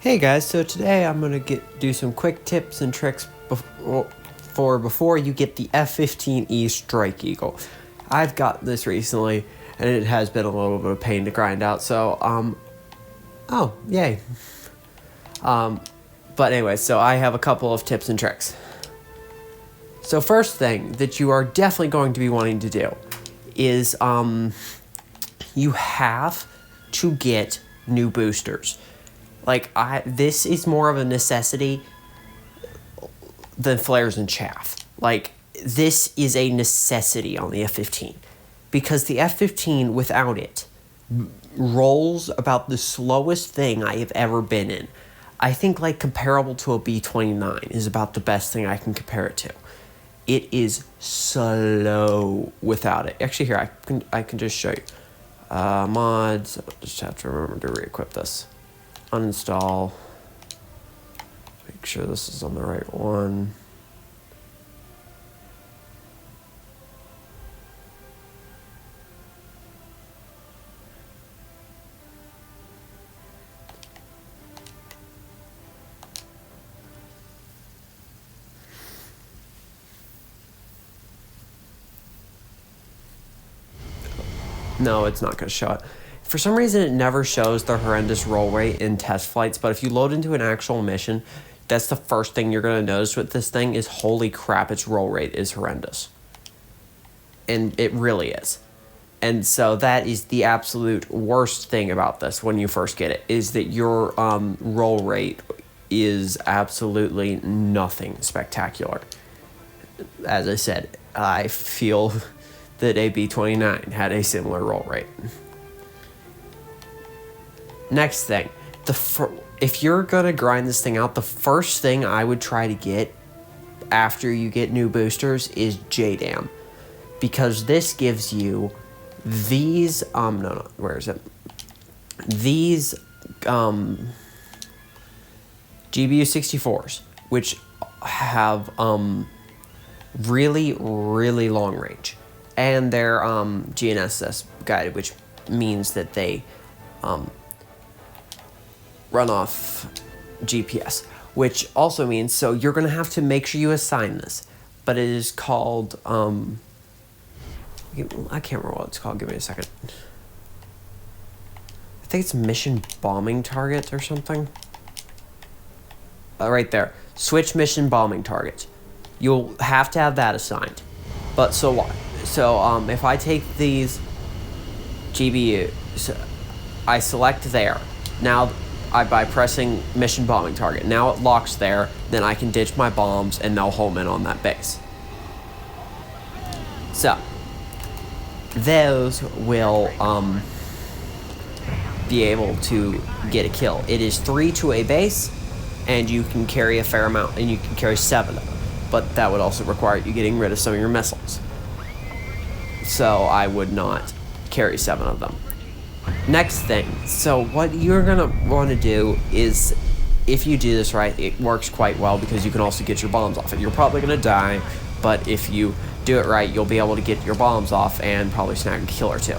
Hey guys, so today I'm gonna do some quick tips and tricks before you get the F15E Strike Eagle. I've got this recently, and it has been a little bit of pain to grind out. So oh yay. But anyway, so I have a couple of tips and tricks. So first thing that you are definitely going to be wanting to do is you have to get new boosters. This is more of a necessity than flares and chaff. This is a necessity on the F-15. Because the F-15, without it, rolls about the slowest thing I have ever been in. I think, comparable to a B-29 is about the best thing I can compare it to. It is slow without it. Actually, here, I can just show you. Mods, I'll just have to remember to re-equip this. Uninstall, make sure this is on the right one. No, it's not going to show it. For some reason, it never shows the horrendous roll rate in test flights, but if you load into an actual mission, that's the first thing you're going to notice with this thing is, holy crap, its roll rate is horrendous. And it really is. And so that is the absolute worst thing about this when you first get it, is that your roll rate is absolutely nothing spectacular. As I said, I feel that a B-29 had a similar roll rate. Next thing, if you're gonna grind this thing out, the first thing I would try to get after you get new boosters is JDAM, because this gives you these where is it? These GBU-64s, which have really long range, and they're GNSS guided, which means that they run off GPS, which also means, so you're going to have to make sure you assign this, but it is called, I can't remember what it's called, give me a second. I think it's mission bombing target or something. Right there, switch mission bombing target. You'll have to have that assigned. But so what? So if I take these GBU, I select there. Now, by pressing mission bombing target. Now it locks there, then I can ditch my bombs and they'll home in on that base. So, those will be able to get a kill. It is 3 to a base, and you can carry a fair amount, and you can carry 7 of them. But that would also require you getting rid of some of your missiles. So I would not carry 7 of them. Next thing, so what you're going to want to do is, if you do this right, it works quite well because you can also get your bombs off it. You're probably going to die, but if you do it right, you'll be able to get your bombs off and probably snag a kill or two.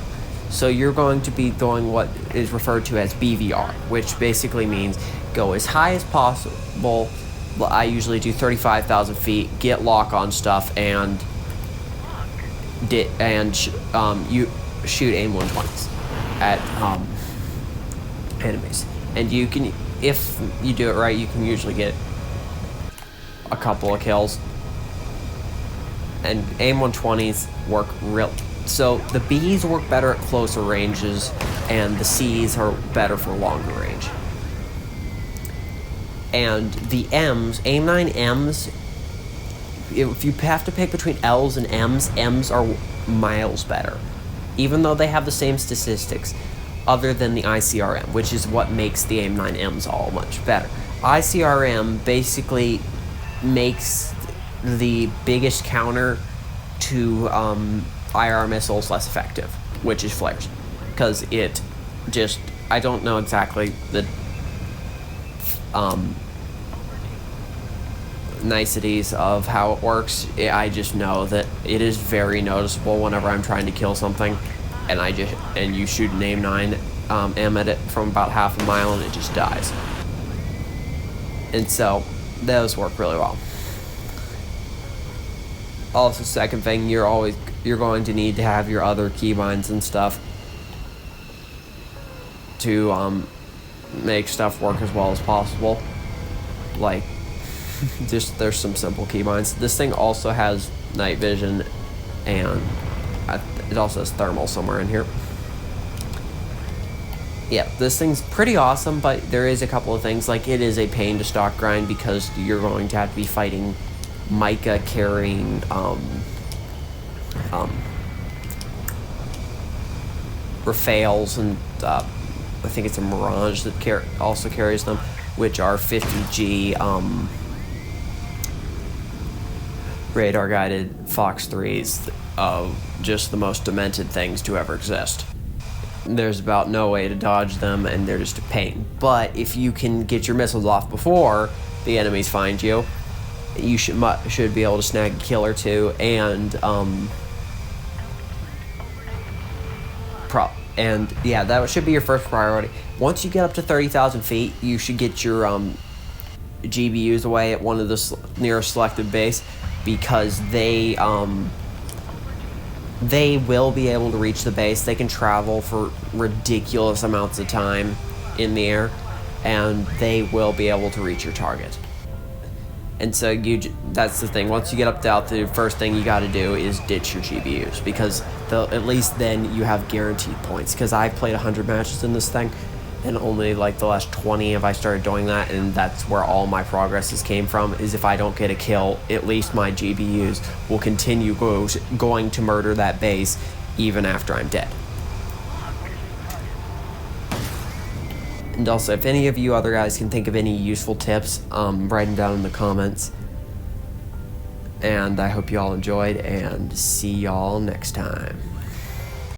So you're going to be doing what is referred to as BVR, which basically means go as high as possible. I usually do 35,000 feet, get lock on stuff, and you shoot aim 120s. At enemies, and you can, if you do it right, you can usually get a couple of kills. And aim 120s work so the Bs work better at closer ranges, and the Cs are better for longer range. And the Ms, aim 9 Ms, if you have to pick between Ls and Ms are miles better. Even though they have the same statistics, other than the ICRM, which is what makes the AIM-9Ms all much better. ICRM basically makes the biggest counter to IR missiles less effective, which is flares. Because it just, I don't know exactly the niceties of how it works. I just know that it is very noticeable whenever I'm trying to kill something, and you shoot an aim 9 M at it from about half a mile and it just dies. And so those work really well. Also, second thing, you're going to need to have your other keybinds and stuff to make stuff work as well as possible. Like, just there's some simple keybinds. This thing also has night vision, and it also has thermal somewhere in here. Yeah, this thing's pretty awesome, but there is a couple of things. Like, it is a pain to stock grind because you're going to have to be fighting Micah carrying Rafales, and I think it's a Mirage that also carries them, which are 50G radar guided Fox 3s of just the most demented things to ever exist. There's about no way to dodge them, and they're just a pain. But if you can get your missiles off before the enemies find you, you should be able to snag a kill or two, and yeah, that should be your first priority. Once you get up to 30,000 feet, you should get your GBUs away at one of the nearest selected base, because they will be able to reach the base. They can travel for ridiculous amounts of time in the air, and they will be able to reach your target. And so that's the thing. Once you get up to altitude, first thing you got to do is ditch your GBUs, because at least then you have guaranteed points. Because I've played 100 matches in this thing, and only like the last 20 have I started doing that, and that's where all my progresses came from. Is if I don't get a kill, at least my GBUs will continue going to murder that base even after I'm dead. And also, if any of you other guys can think of any useful tips, write them down in the comments. And I hope you all enjoyed, and see y'all next time.